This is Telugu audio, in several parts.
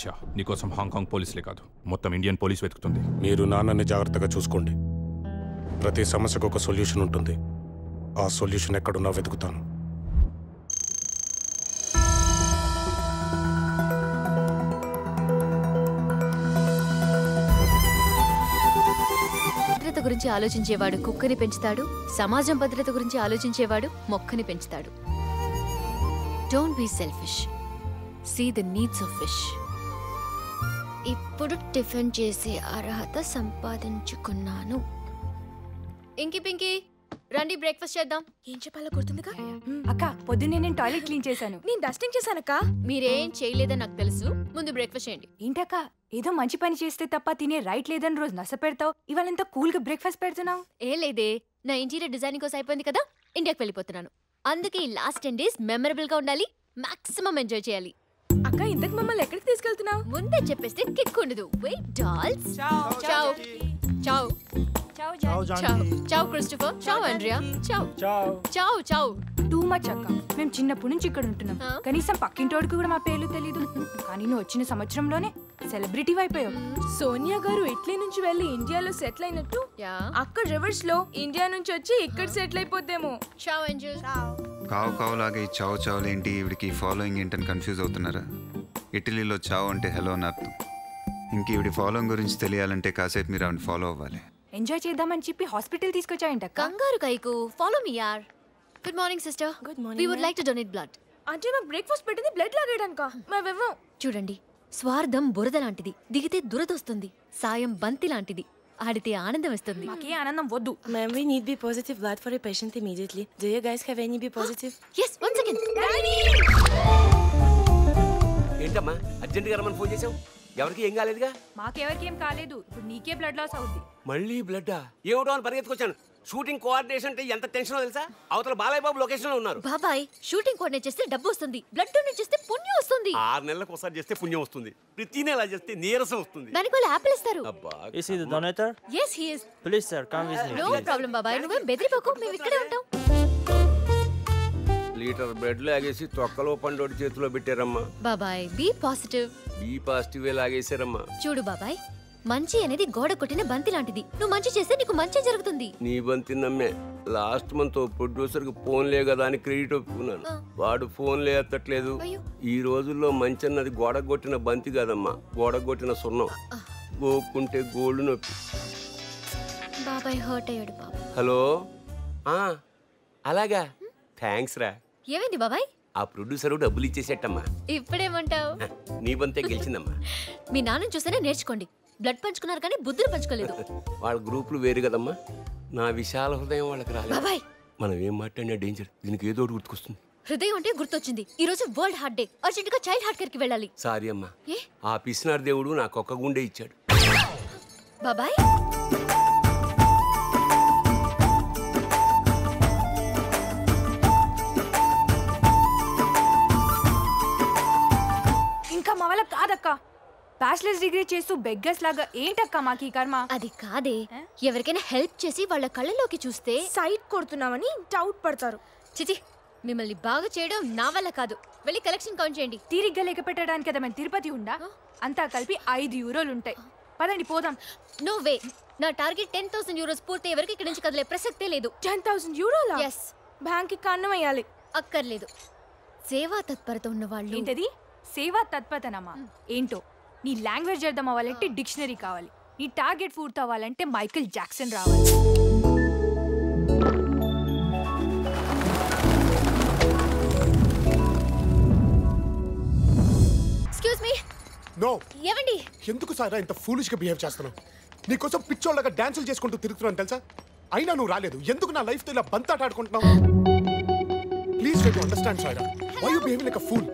బచ్చా, నీకోసం హాంకాంగ్ పోలీసులే కాదు, మొత్తం ఇండియన్ పోలీస్ వెతుకుతుంది. మీరు నాన్నని జాగ్రత్తగా చూసుకోండి. ప్రతి సమస్యకు ఒక సొల్యూషన్ ఉంటుంది. ఆ సొల్యూషన్ ఎక్కడున్నా వెతుకుతాను. భద్రత గురించి ఆలోచించేవాడు కుక్కని పెంచుతాడు, సమాజం భద్రత గురించి ఆలోచించేవాడు మొక్కని పెంచుతాడు. Don't be selfish, see the needs of fish. ఇప్పుడు టిఫిన్ చేసే అర్హత సంపాదించుకున్నాను. ఇంకి పింకి రండి, బ్రేక్ఫాస్ట్ చేద్దాం. ఏం చెప్పాలో గుర్తుందిగా అక్క? పొద్దున్నే నేను టాయిలెట్ క్లీన్ చేశాను. నేను డస్టింగ్ చేశానక్క. మీరేం చేయలేదని నాకు తెలుసు, ముందు బ్రేక్ఫాస్ట్ చేయండి. ఏంటక్క, ఏదో మంచి పని చేస్తే తప్ప తినే రైట్ లేదని రోజు నస పెడతావు, ఇవాళ ఎంత కూల్ గా బ్రేక్ఫాస్ట్ పెడుతున్నావు? ఏం లేదే, నా ఇంటీరియర్ డిజైనింగ్ కోసం అయిపోయింది కదా, ఇండియాకి వెళ్ళిపోతున్నాను. అందుకే ఈ లాస్ట్ 10 days మెమరబుల్ గా ఉండాలి, మాక్సిమం ఎంజాయ్ చేయాలి. అక్క, ఇంతకు మమ్మల్ని ఎక్కడికి తీసుకెళ్తున్నావు? ముందే చెప్పేస్తే కిక్ ఉండదు. Wait dolls. Ciao ciao ciao Christopher, ciao Andrea, ciao ciao ciao. Too much అక్క, మేము చిన్నప్పటి నుంచి ఇక్కడ ఉంటున్నాం. కనీసం పక్కింటోడికి కూడా మా పేర్లు తెలీదు. కానీ నువ్వు వచ్చిన సంవత్సరంలోనే సెలబ్రిటీ అయిపోయావు. సోనియా గారు ఇటలీ నుంచి వెళ్లి ఇండియాలో సెటిల్ అయినట్టు అక్కడ రివర్స్ లో ఇండియా నుంచి వచ్చి ఇక్కడ సెటిల్ అయిపోద్దేమో. చావ్ ఏంజెల్. కావు కావులాగా ఈ చావు చావులేంటి, ఈవిడికి ఫాలోయింగ్ ఏంటని కన్ఫ్యూజ్ అవుతున్నారా? ఇటలీలో చావు అంటే హలో అని అర్థం. ఇంక ఈవిడి ఫాలోయింగ్ గురించి తెలియాలంటే కాసేపు మీరు ఆవిడ ఫాలో అవ్వాలి. ఎంజాయ్ చేద్దామని చెప్పి హాస్పిటల్ తీసుకొచ్చాయంట. కంగారు కైకు, ఫాలో మీ యార్. Good morning sister. Good morning. We would like to donate blood. అంటే మాకు బ్రేక్ఫాస్ట్ పెట్టింది బ్లడ్ లాగేయడానికా? మేమేమో. చూడండి, స్వార్థం బురద లాంటిది, దిగితే దురదొస్తుంది. సాయం బంతి లాంటిది, ఆడితే ఆనందం ఇస్తుంది. మాకే ఆనందం వద్దు. Ma'am, we need B positive blood for a patient immediately. Do you guys have any B positive? Yes, one second. ఏంటమ్మా అర్జెంట్గా రమ్మని ఫోన్ చేసావు? ఎవరికి ఏం కాలేదుగా? మాకెవరికి ఏం కాలేదు. ఇప్పుడు నీకే బ్లడ్ లాస్ అవుద్ది. మళ్ళీ బ్లడ్డా? ఏమిటో అని పరిగెత్తుకొచ్చాను. షూటింగ్ కోఆర్డినేషన్ అంటే ఎంత టెన్షనో తెలుసా? అవతల బాలయ్య బాబు లొకేషన్ లో ఉన్నారు. బాబాయ్, షూటింగ్ కోఆర్డినేట్ చేస్తే డబ్బు వస్తుంది, బ్లడ్ డొనేట్ చేస్తే పుణ్యం వస్తుంది. 6 నెలలకు ఒకసారి చేస్తే పుణ్యం వస్తుంది, ప్రతి నెల చేస్తే నీరసం వస్తుంది. దానికి వాళ్ళు యాపిల్ ఇస్తారు. అబ్బా, Is he the donator? Yes, he is. Please sir, come with me. No problem బాబాయ్, నువ్వేం బెదిరిపోకు, మేము ఇక్కడే ఉంటాం. లీటర్ బ్లడ్ లాగేసి తొక్కలో పండోడి చేతిలో పెట్టారమ్మా. బాబాయ్, బీ పాజిటివ్. బీ పాజిటివ్ లాగేశారమ్మా. చూడు బాబాయ్, మంచి అనేది గోడ కొట్టిన బంతి లాంటిది. నువ్వు మంచి చేస్తే నీకు మంచి జరుగుతుంది. నీ బంతి నమ్మే లాస్ట్ మంత్ ప్రొడ్యూసర్ కి ఫోన్లే కదా అని క్రెడిట్ ఒప్పుకున్నాను. వాడు ఫోన్లే ఎత్తట్లేదు. ఈ రోజుల్లో మంచి అన్నది గోడ కొట్టిన బంతి కాదమ్మా, గోడ కొట్టిన సున్నం. గోక్కుంటే గోల్డ్ నొప్పి. బాబాయ్ హర్ట్ అయ్యాడు బాబు. హలో, అలాగా, థ్యాంక్స్ రా. ఏమైంది బాబాయ్? ఆ ప్రొడ్యూసర్ డబ్బులు ఇచ్చేసేటమ్మా. ఇప్పుడేమంటావు? నీ బంతే గెలిచిందమ్మా. మీ నాన్న చూస్తేనే నేర్చుకోండి. బ్లడ్ పంచుకున్నారు కానీ బుద్ధులు పంచుకోలేదు. వాళ్ళ గ్రూపులు వేరు కదమ్మా, నా విశాల హృదయం వాళ్ళకి రాలేదు. బాబాయ్, మనం ఏం మాట్లాడినా డేంజర్. దీనికి ఏదో ఒకటి గుర్తుకొస్తుంది. హృదయం అంటే గుర్తొచ్చింది. ఈ రోజు వరల్డ్ హార్ట్ డే, అర్జెంట్ గా చైల్డ్ హార్ట్ కేర్ కి వెళ్ళాలి. సారీ అమ్మా, ఆ పిసినార్ దేవుడు నాకు ఒక్క గుండె ఇచ్చాడు. బాబాయ్, ఇంకా మా వాళ్ళ కాదక్క. బ్యాచిలర్స్ డిగ్రీ చేస్తూ బెగ్గర్స్ లాగా ఏంటక్క మాకు ఈ కర్మ? అది కాదే, ఎవరికైనా హెల్ప్ చేసి వాళ్ళ కళ్ళలోకి చూస్తే సైట్ కొడుతున్నామని డౌట్ పడతారు. చిచి, మిమ్మల్ని బాగా చేయడం నా వల్ల కాదు. వెళ్ళి కలెక్షన్ కౌంట్ చేయండి. తీరిగ్గా లెక్క పెట్టడానికి కదా మేము తిరుపతి ఉండా. అంతా కలిపి 5 యూరోలు ఉంటాయి. పదండి పోదాం. నో వే, నా టార్గెట్ 10,000 euros పూర్తి వరకు ఇక్కడి నుంచి కదిలే ప్రసక్తే లేదు. 10,000 euros? ఎస్. బ్యాంక్ కి అన్నం వేయాలి. అక్కర్లేదు. సేవా తత్పరత ఉన్న వాళ్ళు. ఏంటది సేవా తత్పరతనమ్మా? ఏంటో నీ లాంగ్వేజ్ అర్థం అవ్వాలంటే డిక్షనరీ కావాలి. నీ టార్గెట్ పూర్తి అవ్వాలంటే మైకేల్ జాక్సన్ రావాలి. Excuse me. నో. ఏవండి? ఎందుకు సారా ఇంత ఫూలిష్ గా బిహేవ్ చేస్తున్నావు? నీకోసం పిచ్చోళ్ళగా డాన్సులు చేసుకుంటూ తిరుగుతున్నాను తెలుసా? అయినా నువ్వు రాలేదు. ఎందుకు నా లైఫ్ తో ఇలా బంతాట ఆడుకుంటున్నావు? Please try to understand Sara. Why you behaving like a fool?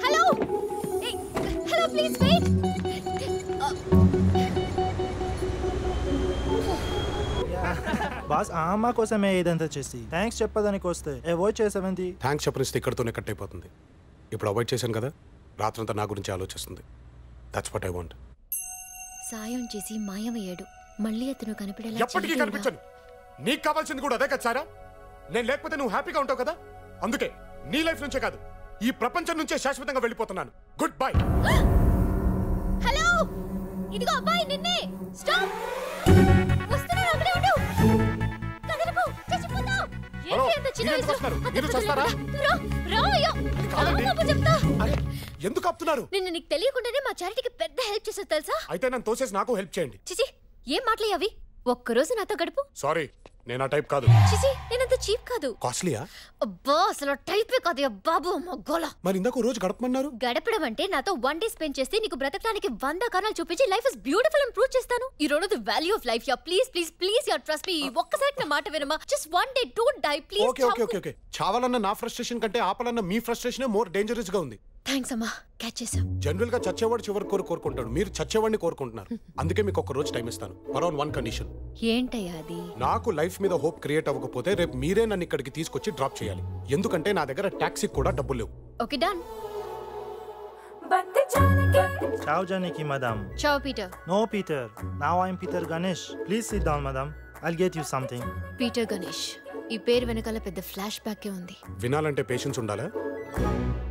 Hello, hello, please wait. Boss, ఆ అమ్మ కోసమే ఇదంతా చేసి థ్యాంక్స్ చెప్పదానికి వస్తే అవాయిడ్ చేసావేంటి? థ్యాంక్స్ చెప్పనిస్తే ఇక్కడితోనే కట్ అయిపోతుంది. ఇప్పుడు అవాయిడ్ చేశాను కదా, రాత్రంతా నా గురించి ఆలోచిస్తుంది. That's what I want. సాయం చేసి మాయమయ్యాడు. మళ్ళీ అతను కనిపించేలా ఎప్పటికీ కనిపించను. నీకు కావాల్సింది కూడా అదే కదా సారా? నేను లేకపోతే నువ్వు హ్యాపీగా ఉంటావు కదా. అందుకే నీ లైఫ్ నుంచే కాదు, ఈ ప్రపంచం నుంచే శాశ్వతంగా వెళ్ళిపోతున్నాను. Good bye. ఇదిగో అబ్బాయి నిన్నే. స్టాప్. వస్తున్నారు, అక్కడే ఉండు. కదలకు, చచ్చిపోతావు. ఏంటి అంత చిన్న వయసులో? మీరు చేస్తారా? రా అయ్యో. చెప్తా. అరే ఎందుకు ఆపుతున్నారు? నిన్న నీకు తెలియకుండానే మా చారిటీకి పెద్ద హెల్ప్ చేసావు తెలుసా? అయితే నన్ను తోసేసి నాకు హెల్ప్ చేయండి. చిచి, ఏం మాట్లాడి ఒక్కరోజు నాతో గడుపు. సారీ, నేను ఆ టైప్ కాదు. చిచి, నేనంత చీప్ కాదు. కాస్ట్లీయా? అబ్బా అసలు టైపే కాదు బాబు, మొగ్గోలా. మరి ఇందాక రోజు గడపమన్నారు. గడపడం అంటే నాతో 1 డే స్పెండ్ చేస్తే నీకు బ్రతకడానికి 100 కారణాలు చూపించి లైఫ్ ఇస్ బ్యూటిఫుల్ అని ప్రూవ్ చేస్తాను. You don't know the value of life. Yeah please please please yeah trust me. ఒక్కసారి నా మాట వినమా. Just 1 day, don't die please. Okay okay okay okay. చావాలన్న నా ఫ్రస్ట్రేషన్ కంటే ఆపాలన్న మీ ఫ్రస్ట్రేషన్ మోర్ డేంజరస్ గా ఉంది. థాంక్స్ అమ్మా, క్యాచ్ చేసాం. జనరల్ గా చచ్చేవాడు చివరి కోరుకుంటాడు, మీరు చచ్చేవాడిని కోరుకుంటున్నారు. అందుకే మీకు ఒక రోజు టైం ఇస్తాను, అరౌండ్ 1 కండిషన్. ఏంటయ్యా అది? నాకు లైఫ్ మీద హోప్ క్రియేట్ అవ్వకపోతే రేపు మీరే నన్ను ఇక్కడికి తీసుకొచ్చి డ్రాప్ చేయాలి. ఎందుకంటే నా దగ్గర టాక్సీ కూడా డబ్బులు లేవు. Okay done. Ciao, Janiki, madam. Ciao, Peter. No, Peter. Now I'm Peter Ganesh. Please sit down, madam. I'll get you something. Peter Ganesh. ఈ పేరు వెనకాల పెద్ద ఫ్లాష్ బ్యాక్ ఉంది. వినాలంటే పేషెన్స్ ఉండాలా?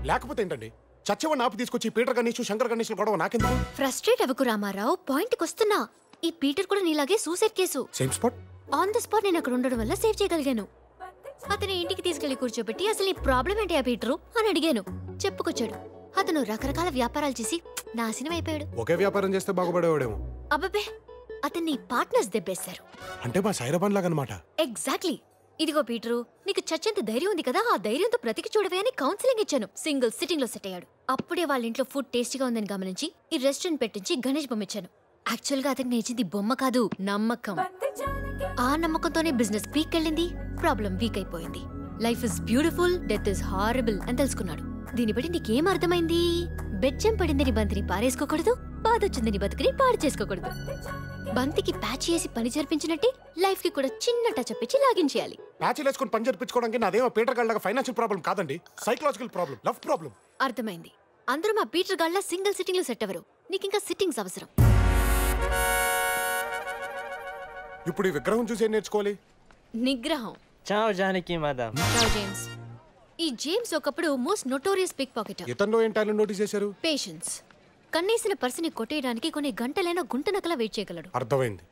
లేకపోతే ఏంటండి, చచ్చేవాడిని ఆపి తీసుకొచ్చి పీటర్ గణేష్ శంకర్ గణేష్ గొడవ నాకెందుకు? ఫ్రస్ట్రేట్ అవ్వకు రామారావు, పాయింట్కి వస్తున్నా. ఈ పీటర్ కూడా నీలాగే suicide case. Same spot. On the spot నేను అక్కడ ఉండడం వల్ల సేవ్ చేయగలిగాను. అతని ఇంటికి తీసుకెళ్లి కూర్చోబెట్టి అసలు ఈ ప్రాబ్లం ఏంటి ఆ పీటరు అని అడిగాను. చెప్పుకొచ్చాడు. అతను రకరకాల వ్యాపారాలు చేసి నాశనం అయిపోయాడు. ఒకే వ్యాపారం చేస్తే బాగుపడేవాడేమో. అబ్బబ్బే, అతన్ని పార్ట్నర్స్ దెబ్బేశారు. అంటే మా సైరాబాన్ లాగనమాట. ఎగ్జాక్ట్లీ. ఇదిగో పీటరు, నీకు చచ్చేంత ధైర్యం ఉంది కదా, ఆ ధైర్యంతో బ్రతికి చూడవే అని కౌన్సిలింగ్ ఇచ్చాను. సింగిల్ సిట్టింగ్ లో సెట్ అయ్యాడు. అప్పుడే వాళ్ళ ఇంట్లో ఫుడ్ టేస్టీగా ఉందని గమనించి ఈ రెస్టారెంట్ పెట్టించి గణేష్ బొమ్మ ఇచ్చాను. యాక్చువల్ గా అతనికి నేర్చింది బొమ్మ కాదు, నమ్మకం. ఆ నమ్మకంతోనే బిజినెస్ పీక్ వెళ్ళింది, ప్రాబ్లం వీక్ అయిపోయింది. Life is beautiful, death is horrible అని తెలుసుకున్నాడు. దీన్ని బట్టి నీకేం అర్థమైంది? బెజ్జం పడిందని బంతిని పారేసుకోకూడదు, బాధొచ్చిందని బతుకుని పాడు చేసుకోకూడదు. బంతికి ప్యాచ్ చేసి పని జరిపించినట్టే లైఫ్ కి కూడా చిన్న టచ్ ఇచ్చి లాగించేయాలి. ప్యాచ్ వేసుకొని పని జరిపించుకోవడానికి నాదేమో పీటర్ గాళ్ళగా ఫైనాన్షియల్ ప్రాబ్లం కాదండి, సైకలాజికల్ ప్రాబ్లం, లవ్ ప్రాబ్లం. అర్థమైంది. అందరూ మా పీటర్ గాళ్ళ సింగిల్ సిట్టింగ్ లో సెట్ అవ్వరు. నీకింకా సిట్టింగ్స్ అవసరం. ఇప్పుడు ఈ విగ్రహం చూసి ఏం నేర్చుకోవాలి? నిగ్రహం. చావ్ జానకి మేడం. చావ్ జేమ్స్. ఈ జేమ్స్ ఒకప్పుడు మోస్ట్ నోటోరియస్ పిక్ పాకెటర్. ఇతనిలో ఏం టాలెంట్ నోటీస్ చేశారు? పేషెన్స్. కన్నేసిన పర్సని కొట్టేయడానికి కొన్ని గంటలైనా గుంటనకలా వెయిట్ చేయగలడు. అర్థమైంది.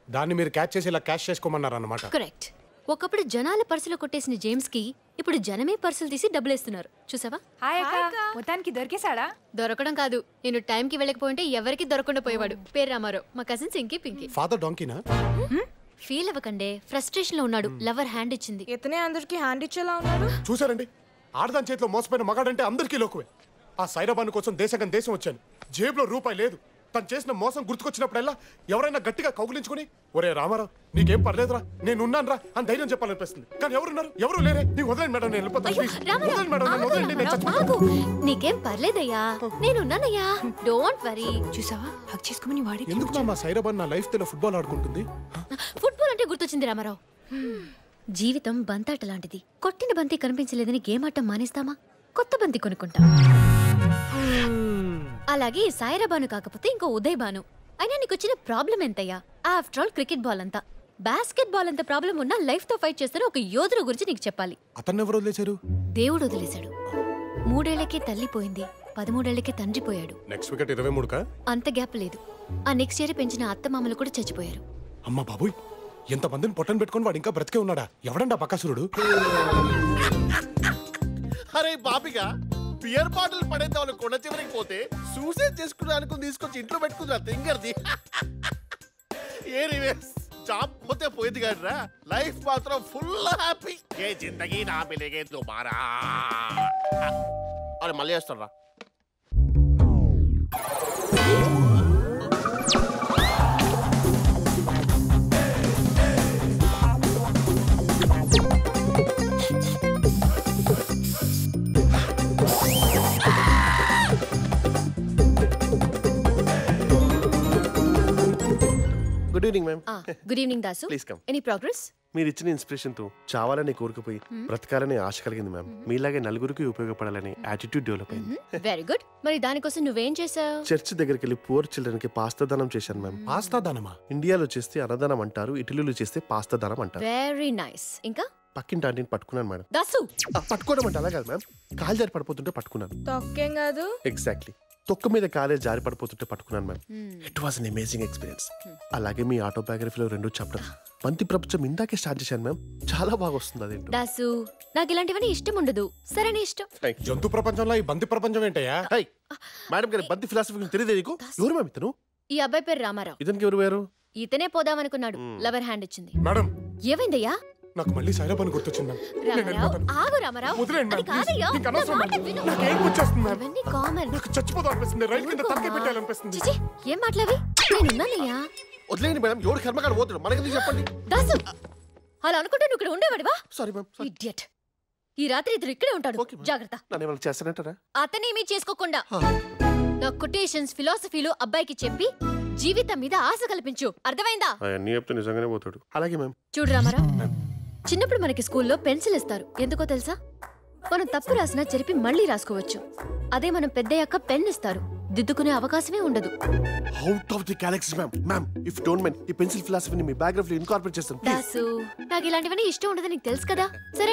దాన్ని మీరు క్యాచ్ చేసి ఇలా క్యాష్ చేసుకోమన్నారు అన్నమాట. కరెక్ట్. ఒకప్పుడు జనాల పర్సులో కొట్టేసిన జేమ్స్ కి ఇప్పుడు జనమే పర్సులు తీసి డబ్బులేస్తున్నారు. చూసావా? హాయ్ అక్క. మొత్తానికి దొరికేసాడా? దొరకడం కాదు, నేను టైంకి వెళ్ళకపోయింటే ఎవరికి దొరకకుండా పోయేవాడు. పేరు రామారావు. మా కజిన్స్ ఇంకి పింకి. ఫాదర్ డాంకీనా? ఫీల్ అవ్వకండే, ఫ్రస్ట్రేషన్ లో ఉన్నాడు. లవర్ హ్యాండ్ ఇచ్చింది. ఇతనే అందరికి హ్యాండ్ ఇచ్చేలా ఉన్నాడు. చూసారండి, ఆడదాని చేతిలో మోసపోయిన మగాడంటే అందరికీ లోకువే. ఆ సైరాబాన్ కోసం దేశం వచ్చాను, జేబులో రూపాయి లేదు. తను చేసిన మోసం గుర్తుకొచ్చినప్పుడల్లా ఎవరైనా గట్టిగా కౌగులించుకుని ఒరే రామారావు నీకేం పర్లేదురా, నేను ఉన్నాను రా అని ధైర్యం చెప్పాలనిపిస్తుంది. కానీ ఎవరున్నారు? ఎవరు లేరే. నీకు వదలండి మేడం, నేను వెళ్ళిపోతాను. వదలండి మేడం, నేను వదలండి, నేను చచ్చిపోతాను. నీకేం పర్లేదయ్యా, నేనున్నానయ్యా, డోంట్ వరీ. చూసావా, హక్ చేసుకోమని వాడి. ఎందుకు మా సైరాబాన్ నా లైఫ్ తో ఫుట్బాల్ ఆడుకుంటుంది? ఫుట్బాల్ అంటే గుర్తొచ్చింది రామారావు. జీవితం బంతాట లాంటిది. కొట్టిన బంతి కనిపించలేదని గేమ్ ఆటం మానేస్తామా? కొత్త బంతి కొనుక్కుంటాం. అలాగే సాయిరాబాను కాకపోతే ఇంకో ఉదయ్ బాను. అయినా నీకు వచ్చిన ప్రాబ్లం ఎంతయ్యా? ఆఫ్టర్ ఆల్ క్రికెట్ బాల్ అంతా, బాస్కెట్ బాల్ అంత ప్రాబ్లం ఉన్నా లైఫ్ తో ఫైట్ చేస్తున్న ఒక యోధుల గురించి నీకు చెప్పాలి. అతన్ని ఎవరు వదిలేశారు? దేవుడు వదిలేశాడు. 3 ఏళ్లకే తల్లి పోయింది, 13 ఏళ్లకే తండ్రి పోయాడు. నెక్స్ట్ వికెట్ 23కా? అంత గ్యాప్ లేదు. ఆ నెక్స్ట్ ఇయర్ పెంచిన అత్తమామలు కూడా చచ్చిపోయారు. అమ్మా బాబోయ్, ఎంతమందిని పొట్టను పెట్టుకుని వాడు ఇంకా బ్రతికే ఉన్నాడా? ఎవడండా బకాసురుడు? అరే బాబిగా, బియర్ బాటిల్ పడేద్దామని కొండ చివరికి పోతే సూసైడ్ చేసుకున్నాను తీసుకొచ్చి ఇంట్లో పెట్టుకున్నా తింగర్ది. ఏ రివేస్, జాబ్ పోతే పోయింది కాదురా, లైఫ్ మాత్రం ఫుల్ హ్యాపీ. ఏ జిందగీ నా మిలేగే దుబారా. అరే మళ్ళీ వేస్తారా? Good evening ma'am. Good evening Dasu. Please come. Any progress? మీరు ఇచ్చిన ఇన్స్పిరేషన్ తో చావాలని కోరుకుపోయి బ్రతకాలనే ఆశ కలిగింది మ్యామ్. మీలాగే నలుగురికి ఉపయోగపడాలని యాటిట్యూడ్ డెవలప్ అయింది. Very good. మరి దానికోసం నువ్వేం చేసావు? చర్చ్ దగ్గరికి వెళ్ళి పూర్ చిల్డ్రన్ కి పాస్తా దానం చేశాను మ్యామ్. పాస్తా దానమా? ఇండియాలో చేస్తే అన్నదానం అంటారు, ఇటలీలో చేస్తే పాస్తా దానం అంటారు. Very nice. ఇంకా పక్కింటి ఆంటీని పట్టుకున్నాను మేడం. దాసు, పట్టుకోవడం అంటే అలా కాదు మ్యామ్, కాలు జారి పడిపోతుంటే పట్టుకున్నాను. తొక్కేం కాదు. ఎగ్జాక్ట్లీ. తొక్క మీద కాలే జారి పడిపోతుంటే పట్టుకున్నాను ma'am. It was an amazing experience. అలాగే మీ ఆటోబయోగ్రఫీలో 2 చాప్టర్ బంతి ప్రపంచం ఇందాకే స్టార్ట్ చేశాను మ్యామ్. చాలా బాగా వస్తుంది అదేంటో. దాసు నాకు ఇలాంటివన్నీ ఇష్టం ఉండదు. సరే నీ ఇష్టం. జంతు ప్రపంచంలో ఈ బంతి ప్రపంచం ఏంటయ్యా? మేడం గారి బంతి ఫిలాసఫీ గురించి తెలియదు నీకు? ఎవరు మ్యామ్ ఇతను? ఈ అబ్బాయి పేరు రామారావు. ఇతనికి ఎవరు వేరు? ఇతనే పోదామనుకున్నాడు. లవర్ హ్యాండ్ ఇచ్చింది. మేడం ఏమైందయ్యా? నాకు మళ్ళీ సైరా పని గుర్తొచ్చింది మ్యామ్. నేను రామారావు వెళ్ళిపోతాను. ఆగు రామారావు. వదిలేండి అది మ్యామ్, ప్లీజ్. కాదయ్యా. నీకు నా అనవసరం మాట మ్యామ్. విను. నాకు ఏం వచ్చేస్తుంది మ్యామ్. ఇవన్నీ కామన్. నాకు చచ్చిపోదాం అనిపిస్తుంది. రైలు కింద తలకాయ పెట్టాలనిపిస్తుంది. చిచి ఏం మాట్లావి? నేనున్నానయ్యా. వదిలేండి మేడం. ఎవరు కర్మకాడు పోతాడు మనకి చెప్పండి. దాసు అలా అనుకుంటే నువ్వు ఇక్కడ ఉండేవాడివా? Sorry ma'am. ఇడియట్. ఈ రాత్రి ఇతను ఇక్కడే ఉంటాడు. జాగ్రత్త. నన్ను ఏమైనా చేస్తానంటారా? అతనేమీ చేసుకోకుండా నా కొటేషన్స్ ఫిలాసఫీలు అబ్బాయికి చెప్పి జీవితం మీద ఆశ కల్పించు. అర్థమైందా? అవన్నీ చెప్తే నిజంగానే పోతాడు. అలాగే మ్యామ్. చూడు రామారావు, చిన్నప్పుడు మనకి స్కూల్లో పెన్సిల్ ఇస్తారు. ఎందుకో తెలుసా? మనం తప్పు రాసినా చెరిపి మళ్ళీ రాసుకోవచ్చు. అదే మనం పెద్దయ్యాక పెన్ ఇస్తారు. దిద్దుకునే అవకాశమే ఉండదు. Out of the Galaxy ma'am. Ma'am if don't mind ఈ పెన్సిల్ ఫిలాసఫీని మీ బయోగ్రఫీలో ఇన్కార్పొరేట్ చేస్తాను. దాసు నాకు ఇలాంటివన్నీ ఇష్టం ఉండదు, నీకు తెలుసు కదా. సరే